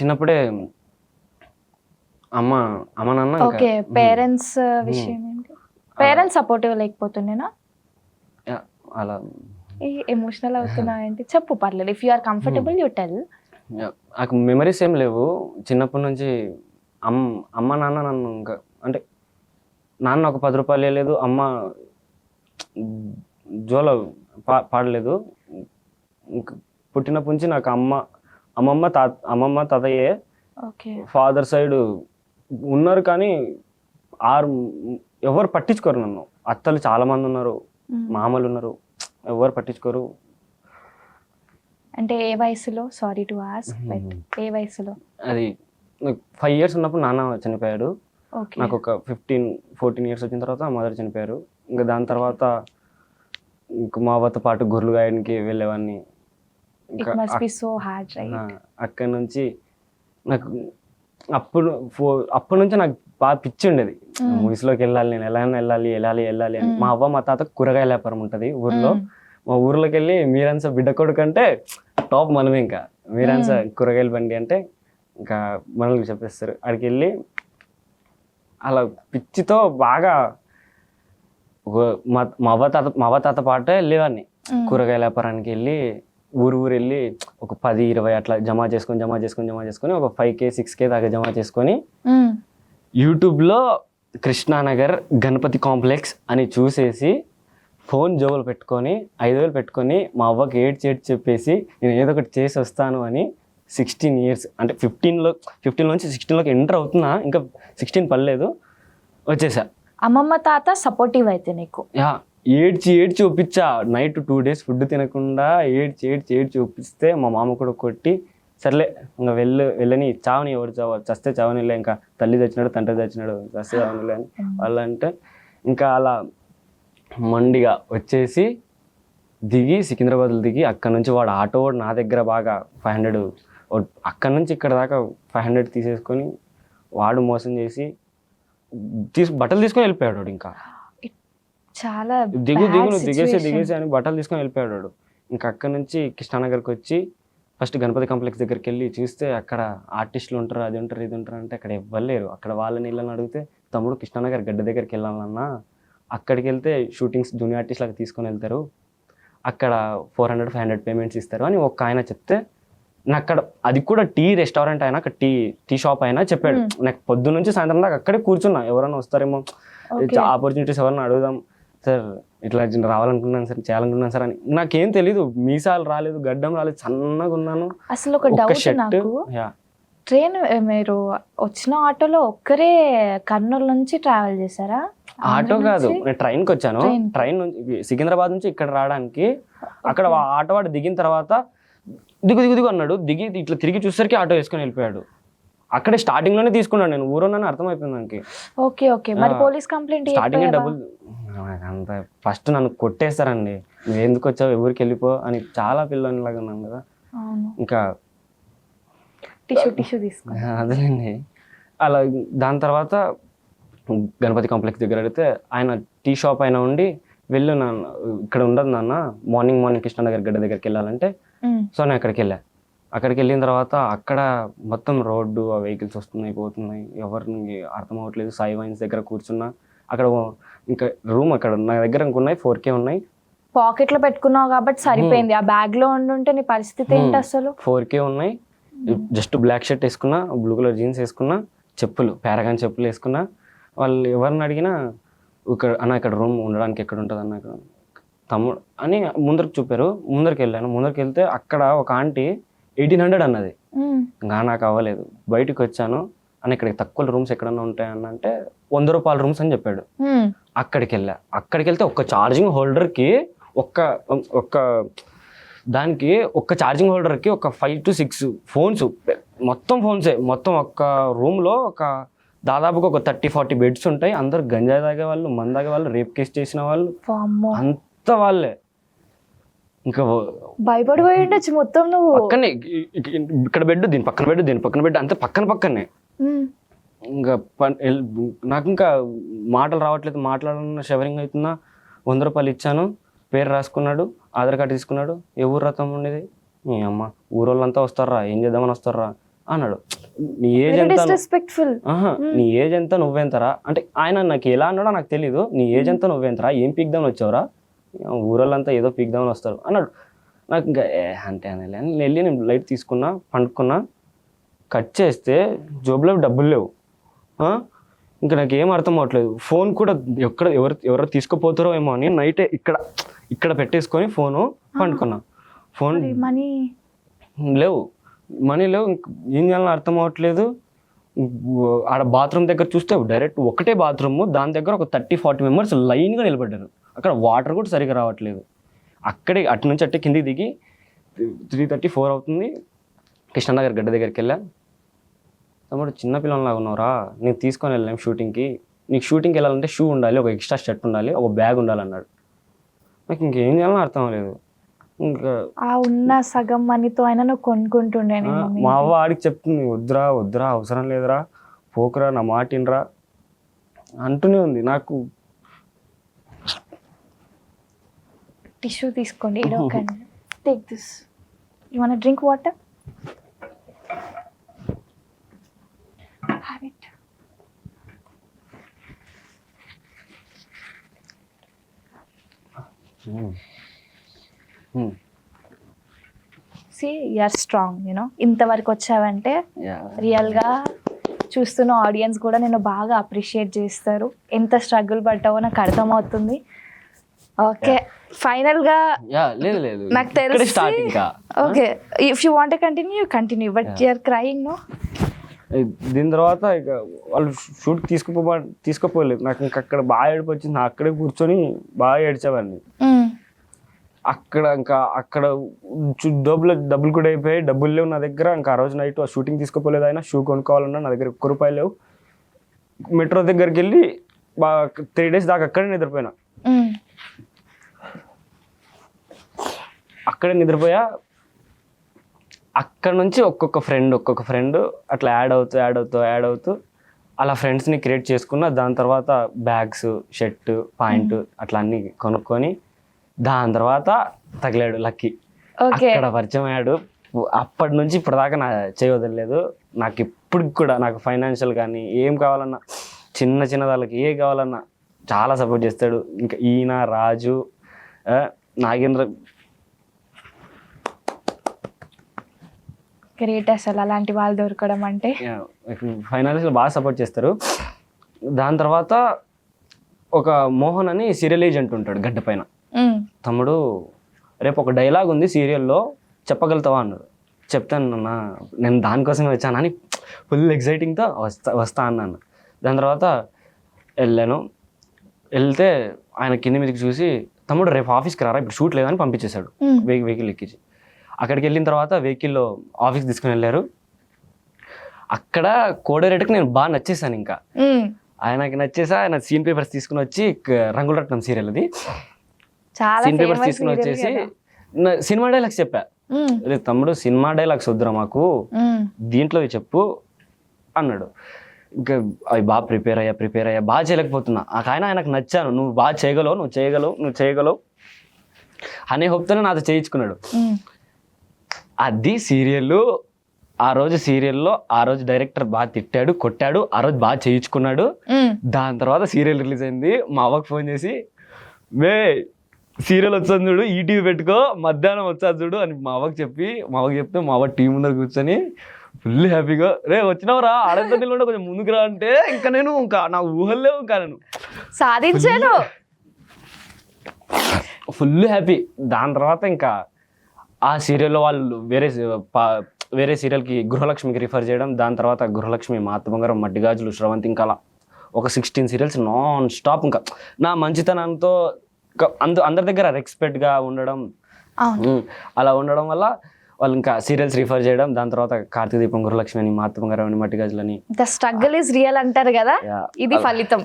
చిన్నప్పుడే అమ్మ అమ్మ నాన్న ఇంకా ఓకే. పేరెంట్స్ విషయం ఏంటి? పేరెంట్స్ సపోర్టివ్ లేకపోతుండేనా? అలా ఎమోషనల్ అవుతున్నా ఏంటి? చెప్పు పర్లేదు. If you are comfortable you tell. నాకు మెమరీస్ ఏం లేవు చిన్నప్పటి నుంచి. అమ్మ నాన్న నన్ను ఇంకా అంటే నాన్న ఒక 10 రూపాయలు ఇవ్వలేదు, అమ్మ జోలో పాడలేదు. ఇంకా పుట్టినప్పటి నుంచి నాకు అమ్మమ్మ తాతయ్యే. ఓకే. ఫాదర్ సైడ్ ఉన్నారు కానీ ఎవరు పట్టించుకోరు నన్ను. అత్తలు చాలా మంది ఉన్నారు, మామలు ఉన్నారు, ఎవరు పట్టించుకోరు. అంటే ఏ వయసులో? సారీ టు ఆస్క్, బట్ ఏ వయసులో? అది 5 years ఉన్నప్పుడు నాన్న చనిపోయాడు. ఓకే. నాకు ఒక 14 years వచ్చిన తర్వాత మదర్ చనిపోయారు. ఇంకా దాని తర్వాత ఇంకా మా అవ్వతో పాటు గొర్రెలు గాయడానికి వెళ్ళేవాడిని. It must be so hard, right? అక్కడి నుంచి నాకు అప్పటి నుంచి నాకు బాగా పిచ్చి ఉండేది. మూవీస్లోకి వెళ్ళాలి, నేను ఎలా వెళ్ళాలి అని. మా అవ్వ మా తాత కూరగాయల వ్యాపారం ఉంటుంది ఊర్లో. మా ఊర్లోకి వెళ్ళి మీరన్స బిడ్డ కొడుకు అంటే టాప్ మనమే. ఇంకా మీరన్స కూరగాయల బండి అంటే ఇంకా మనల్ని చెప్పేస్తారు. అక్కడికి వెళ్ళి అలా పిచ్చితో బాగా మా అవ్వ తాత పాటే వెళ్ళేవాడిని. కూరగాయల వ్యాపారానికి వెళ్ళి ఊరు వెళ్ళి ఒక 10-20 అట్లా జమా చేసుకొని ఒక 5K 6K దాకా జమా చేసుకొని యూట్యూబ్లో కృష్ణానగర్ గణపతి కాంప్లెక్స్ అని చూసేసి ఫోన్ జోబులు పెట్టుకొని 5,000 పెట్టుకొని మా అవ్వకి ఏడ్చి చెప్పేసి నేను ఏదో ఒకటి చేసి వస్తాను అని 16 years అంటే 15 నుంచి 16లోకి ఎంటర్ అవుతున్నా, ఇంకా 16 పడలేదు, వచ్చేసా. అమ్మమ్మ తాత సపోర్టివ్ అయితే నీకు? ఏడ్చి ఒప్పించా. నైట్ 2 days ఫుడ్ తినకుండా ఏడ్చి ఒప్పిస్తే మా మామ కూడా కొట్టి సర్లే ఇంకా వెళ్ళని, చావని, ఎవరు చస్తే చావనిలే, ఇంకా తల్లి తెచ్చినాడు తండ్రి తెచ్చినాడు, చస్తే చావనిలే అని వాళ్ళంటే ఇంకా అలా మొండిగా వచ్చేసి దిగి సికింద్రాబాద్లో దిగి అక్కడ నుంచి వాడు ఆటో నా దగ్గర బాగా 500 అక్కడ నుంచి ఇక్కడ దాకా 500 తీసేసుకొని వాడు మోసం చేసి బట్టలు తీసుకొని వెళ్ళిపోయాడు వాడు. ఇంకా చాలా దిగేసి అని బట్టలు తీసుకొని వెళ్ళిపోయాడు వాడు. ఇంకా అక్కడ నుంచి కృష్ణానగర్కి వచ్చి ఫస్ట్ గణపతి కాంప్లెక్స్ దగ్గరికి వెళ్ళి చూస్తే అక్కడ ఆర్టిస్టులు ఉంటారు, అది ఉంటారు, ఇది ఉంటారు అంటే అక్కడ ఇవ్వలేరు. అక్కడ వాళ్ళని ఇళ్ళని అడిగితే తమ్ముడు కృష్ణానగర్ గడ్డ దగ్గరికి వెళ్ళాలన్నా, అక్కడికి వెళ్తే షూటింగ్స్ జూనియర్ ఆర్టిస్ట్ లాగా తీసుకొని వెళ్తారు, అక్కడ 400-500 పేమెంట్స్ ఇస్తారు అని ఒక ఆయన చెప్తే, నాకు అక్కడ అది కూడా టీ రెస్టారెంట్ అయినా టీ షాప్ అయినా చెప్పాడు. నాకు పొద్దు నుంచి సాయంత్రం దాకా అక్కడే కూర్చున్నా, ఎవరైనా వస్తారేమో, ఆపర్చునిటీస్ ఎవరైనా అడుగుదాం సార్, ఇట్లా రావాలనుకున్నాను సార్, చేయాలనుకున్నాను సార్ అని. నాకేం తెలీదు, మీసాలు రాలేదు, గడ్డం రాలేదు, సన్నగా ఉన్నాను. అసలు ఒక డౌట్ నాకు, ట్రైన్ మీరు వచ్చిన ఆటోలో ఒక్కరే కర్నూలు నుంచి ట్రావెల్ చేశారా? ఆటో కాదు, నేను ట్రైన్కి వచ్చాను. ట్రైన్ నుంచి సికింద్రాబాద్ నుంచి ఇక్కడ రావడానికి అక్కడ ఆటో వాడు దిగిన తర్వాత దిగు అన్నాడు. దిగి ఇట్లా తిరిగి చూసేసరికి ఆటో వేసుకొని వెళ్ళిపోయాడు. అక్కడే స్టార్టింగ్ లోనే తీసుకున్నాను నేను, ఊరోనని అర్థమైపోయింది నాకు. ఓకే. మరి పోలీస్ కంప్లైంట్ స్టార్టింగ్ డబ్బులు అంత ఫస్ట్ నన్ను కొట్టేస్తారండి, నువ్వు ఎందుకు వచ్చావు, ఎవరికి వెళ్ళిపో అని. చాలా పిల్లలాగా ఉన్నాను కదా, ఇంకా టిష్యూ తీసుకో అదేనండి. అలా దాని తర్వాత గణపతి కాంప్లెక్స్ దగ్గర అడిగితే ఆయన టీ షాప్ అయినా ఉండి వెళ్ళు నాన్న, ఇక్కడ ఉండదు నాన్న, మార్నింగ్ కృష్ణానగర్ గడ్డ దగ్గరికి వెళ్ళాలంటే, సో నేను అక్కడికి వెళ్ళిన తర్వాత అక్కడ మొత్తం రోడ్డు, ఆ వెహికల్స్ వస్తున్నాయి పోతున్నాయి, ఎవరికి అర్థం అవ్వట్లేదు. సాయి వైన్స్ దగ్గర కూర్చున్నా. అక్కడ ఇంకా రూమ్ అక్కడ నా దగ్గర ఇంకున్నాయి 4K ఉన్నాయి. పాకెట్ లో పెట్టుకున్నావు కాబట్టి సరిపోయింది. ఆ బ్యాగ్ లో ఉండుంటే నీ పరిస్థితి ఏంటి అసలు? 4K ఉన్నాయి. జస్ట్ బ్లాక్ షర్ట్ వేసుకున్నా, బ్లూ కలర్ జీన్స్ వేసుకున్నా, చెప్పులు పారాగాన్ చెప్పులు వేసుకున్నా. వాళ్ళు ఎవరిని అడిగినా ఇక్కడ రూమ్ ఉండడానికి ఎక్కడ ఉంటుంది అన్న, తమ్ముడు అని ముందరికి చూపారు. ముందరికి వెళ్తే అక్కడ ఒక ఆంటీ 1800 అన్నది. ఇంకా నాకు అవ్వలేదు, బయటకు వచ్చాను అని. ఇక్కడికి తక్కువ రూమ్స్ ఎక్కడన్నా ఉంటాయన్న అంటే 100 రూపాయల రూమ్స్ అని చెప్పాడు. అక్కడికి వెళ్తే ఒక్క ఛార్జింగ్ హోల్డర్కి దానికి ఒక్క ఛార్జింగ్ హోల్డర్కి ఒక 5 to 6 ఫోన్స్, మొత్తం ఫోన్సే. మొత్తం ఒక్క రూమ్లో దాదాపుగా ఒక 30-40 బెడ్స్ ఉంటాయి. అందరు గంజాయి తాగే వాళ్ళు, మందు తాగే వాళ్ళు, రేప్ కేసు చేసిన వాళ్ళు, అంత వాళ్ళే. ఇంకా భయపడిపోయి ఉండొచ్చు మొత్తం. నువ్వు పక్కనే ఇక్కడ బెడ్, దీని పక్కన బెడ్, అంతే పక్కనే. ఇంకా నాకు ఇంకా మాటలు రావట్లేదు, మాట్లాడాలన్న షవరింగ్ అవుతున్నా. 100 రూపాయలు ఇచ్చాను, పేరు రాసుకున్నాడు, ఆధార్ కార్డు తీసుకున్నాడు. ఏ ఊరు రథం ఉండేది, మీ అమ్మ ఊరోళ్ళంతా వస్తారా, ఏం చేద్దామని వస్తారా, అన్నాడు. నీ ఏజ్ ఎంత, డిస్రెస్పెక్ట్ఫుల్. నీ ఏజ్ ఎంత నువ్వెంతరా అంటే ఆయన నాకు ఎలా అన్నాడో నాకు తెలీదు. నీ ఏజ్ ఎంత నువ్వెంతరా, ఏం పీక్దామని వచ్చావురా, ఊరోళ్ళంతా ఏదో పీక్దామని వస్తారు అన్నాడు. నాకు ఇంకా అంటే అని వెళ్ళి నేను లైట్ తీసుకున్నా, పండుకున్నా. కట్ చేస్తే జోబులో డబ్బులు లేవు. ఇంకా నాకు ఏం అర్థం అవ్వట్లేదు. ఫోన్ కూడా ఎవరో తీసుకుపోతారో ఏమో అని నైటే ఇక్కడ పెట్టేసుకొని ఫోను పండుకున్నా. ఫోన్ మనీ లేవు, మనీ లేవు. ఏం చేయాలని అర్థం అవ్వట్లేదు. ఆడ బాత్రూమ్ దగ్గర చూస్తే డైరెక్ట్ ఒకటే బాత్రూమ్, దాని దగ్గర ఒక 30-40 మెంబర్స్ లైన్గా నిలబడ్డారు. అక్కడ వాటర్ కూడా సరిగ్గా రావట్లేదు. అక్కడే అటు నుంచి అట్టే కిందికి దిగి 3:30-4 అవుతుంది. కృష్ణనగర్ గడ్డ దగ్గరికి వెళ్ళా. తమ్ముడు చిన్నపిల్లలాగా ఉన్నావురా, నేను తీసుకొని వెళ్ళాం షూటింగ్కి. నీకు షూటింగ్కి వెళ్ళాలంటే షూ ఉండాలి, ఒక ఎక్స్ట్రా షర్ట్ ఉండాలి, ఒక బ్యాగ్ ఉండాలన్నాడు. నాకు ఇంకేం చేయాలని అర్థం అవ్వలేదు. ఇంకా ఉన్న సగం మనీతో అయినా నువ్వు కొనుక్కుంటుండే. మా అవ్వ ఆడికి చెప్తుంది, వద్దురా వద్దురా అవసరం లేదురా, పోకురా, నా మాటినరా అంటూనే ఉంది. నాకు టిష్యూ తీసుకోండి. Take this. You want drink water? Have it. See, you are strong, you know. ఇంతవరకు వచ్చావంటే రియల్గా చూస్తున్న ఆడియన్స్ కూడా నేను బాగా అప్రిషియేట్ చేస్తారు. ఎంత స్ట్రగుల్ పడ్డావో నాకు అర్థమవుతుంది. ఓకే, ఫైనల్గా లేదు నాకు తెలుసు. Starting okay, if you want continue but you are crying no. దీని తర్వాత ఇక వాళ్ళు షూట్ తీసుకుపోలేదు. నాకు ఇంకా అక్కడ బాగా ఏడుపు వచ్చింది. నా అక్కడే కూర్చొని బాగా ఏడ్చేవాడిని. అక్కడ డబ్బులు కూడా అయిపోయాయి. డబ్బులు లేవు నా దగ్గర. ఇంకా ఆ రోజు నైట్ ఆ షూటింగ్ తీసుకుపోలేదు. ఆయన షూ కొనుక్కోవాలన్నా నా దగ్గర ₹1 లేవు. మెట్రో దగ్గరికి వెళ్ళి 3 days దాకా అక్కడే నిద్రపోయినా. అక్కడే నిద్రపోయా. అక్కడ నుంచి ఒక్కొక్క ఫ్రెండ్ అట్లా యాడ్ అవుతూ అలా ఫ్రెండ్స్ని క్రియేట్ చేసుకున్నా. దాని తర్వాత బ్యాగ్స్, షర్ట్, పాయింట్ అట్లా అన్నీ కొనుక్కొని దాని తర్వాత తగిలాడు లక్కీ. అక్కడ పరిచయం అయ్యాడు. అప్పటి నుంచి ఇప్పటిదాకా నా చేయవదలేదు. నాకు ఇప్పుడు కూడా నాకు ఫైనాన్షియల్ కానీ ఏం కావాలన్నా, చిన్న వాళ్ళకి ఏ కావాలన్నా చాలా సపోర్ట్ చేస్తాడు. ఇంకా ఈయన, రాజు, నాగేంద్ర గ్రేట్. అసలు అలాంటి వాళ్ళు దొరకడం అంటే ఫైనాన్షియల్ బాగా సపోర్ట్ చేస్తారు. దాని తర్వాత ఒక మోహన్ అని సీరియల్ ఏజెంట్ ఉంటాడు గడ్డ పైన. తమ్ముడు రేపు ఒక డైలాగ్ ఉంది సీరియల్లో, చెప్పగలుగుతావా అన్నాడు. చెప్తాను అన్న, నేను దానికోసమే వచ్చానని ఫుల్ ఎగ్జైటింగ్తో వస్తా అన్నాను. దాని తర్వాత వెళ్తే ఆయన కింద మీదకి చూసి, తమ్ముడు రేపు ఆఫీస్కి రారా, ఇప్పుడు షూట్ లేదని పంపించేశాడు. వెహికల్ ఎక్కించి అక్కడికి వెళ్ళిన తర్వాత వెహికల్లో ఆఫీస్కి తీసుకుని వెళ్ళారు. అక్కడ కోడేరేటకి నేను బాగా నచ్చేసాను. ఇంకా ఆయనకి నచ్చేసా. ఆయన సీన్ పేపర్స్ తీసుకుని వచ్చి, రంగులరత్నం సీరియల్ అది, సీన్ పేపర్స్ తీసుకుని వచ్చేసి సినిమా డైలాగ్స్ చెప్పా. అరే తమ్ముడు, సినిమా డైలాగ్స్ వద్దురా మాకు, దీంట్లో చెప్పు అన్నాడు. ఇంకా అవి బాగా ప్రిపేర్ అయ్యా బాగా చేయలేకపోతున్నా. ఆయనకు నచ్చాను. నువ్వు బాగా చేయగలవు అనే హోప్తోనే నాతో చేయించుకున్నాడు. అది సీరియల్. ఆ రోజు డైరెక్టర్ బాగా తిట్టాడు, కొట్టాడు. ఆ రోజు బాగా చేయించుకున్నాడు. దాని తర్వాత సీరియల్ రిలీజ్ అయింది. మా అవ్వకు ఫోన్ చేసి, సీరియల్ వచ్చాను చూడు, ఈటీవీ పెట్టుకో, మధ్యాహ్నం వచ్చాను చూడు అని మా అవ్వకి చెప్తే మా అవ్వ టీవీ ముందర కూర్చొని ఫుల్ హ్యాపీగా, రే వచ్చినావురా, ఆడంతో నిలబడి కొంచెం ముందుకు రా అంటే ఇంకా నా ఊహల్లో నేను సాధించాను. Full happy. దాని తర్వాత ఇంకా ఆ సీరియల్లో వాళ్ళు వేరే సీరియల్కి గృహలక్ష్మికి రిఫర్ చేయడం. దాని తర్వాత గృహలక్ష్మి, మా అత్త బంగారం, మట్టిగాజులు, శ్రవంతి, ఇంకా అలా ఒక 16 సీరియల్స్ నాన్ స్టాప్. ఇంకా నా మంచితనంతో అందరి దగ్గర రెస్పెక్ట్గా ఉండడం, అలా ఉండడం వల్ల వాళ్ళు ఇంకా సీరియల్స్ రిఫర్ చేయడం. దాని తర్వాత కార్తీక దీపం, గృహలక్ష్మి అని, మా అత్త బంగారం అని, మట్టిగాజులని. ద స్ట్రగుల్ ఇస్ రియల్ అంటారు కదా, ఇది ఫలితం.